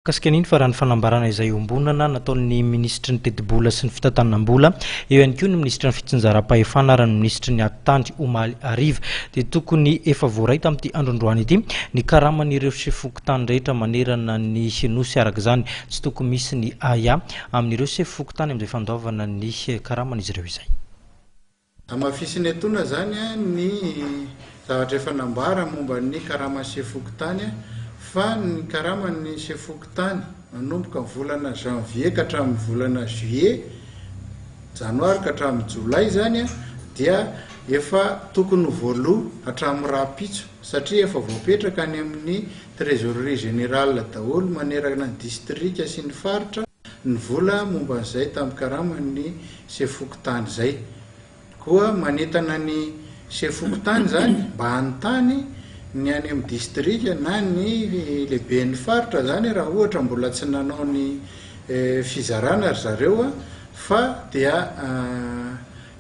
Kaskan'iny fa raha ny fanambarana izay ombonana nataon'ny ministry ny teti-bola sy ny fitantanam-bola eo ihany koa ny ministry ny fitsinjaram-pahefana ary ny ministry ny Tandry Omaly Ariva dia tokony efa voaray tamin'ity andro-androany ity ny karaman'ireo sefokotany rehetra manerana ny nosy araka izany tsy tokony misy ny aya amin'ireo sefokotany amin'izay fandaovana ny karaman'izy ireo izay. Amafisiny etoana zany ny zavatra efa nambara momba ny karama sefokotany fa ny karaman'ny sefokotany manomboka ny volana janvier ka hatramin'ny volana juillet, janoary ka hatramin'ny jolay zany dia efa tokony voaloha hatramin'ny rapitso satria efa voapetraka any amin'ny trésorerie générale daholo manerana ny distrika sy ny faritra ny vola momba an'izay tamin'ny karaman'ny sefokotany zay. Koa manentana ny sefokotany zany mba hanontany ny any amin'ny distrika na ny lehibe ny faritra zany raha ohatra mbola tsy nanao ny fizarana ry zareo fa dia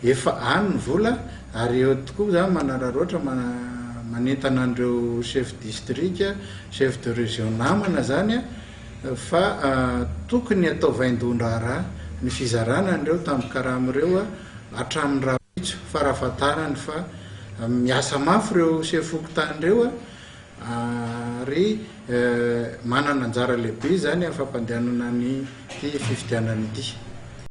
efa any ny vola ary eo tokoa zany manararoatra manentana an'ireo chef district, chef de région namana zany fa tokony atao vaindon-draharaha ny fizarana an'ireo tamin'ny karama ireo hatramin'ny rapitso farafatarany fa miasa mafy ireo sefokotany ireo ary manana anjara lehibe zany amin'ny fampandehanana ny fifidianana ity.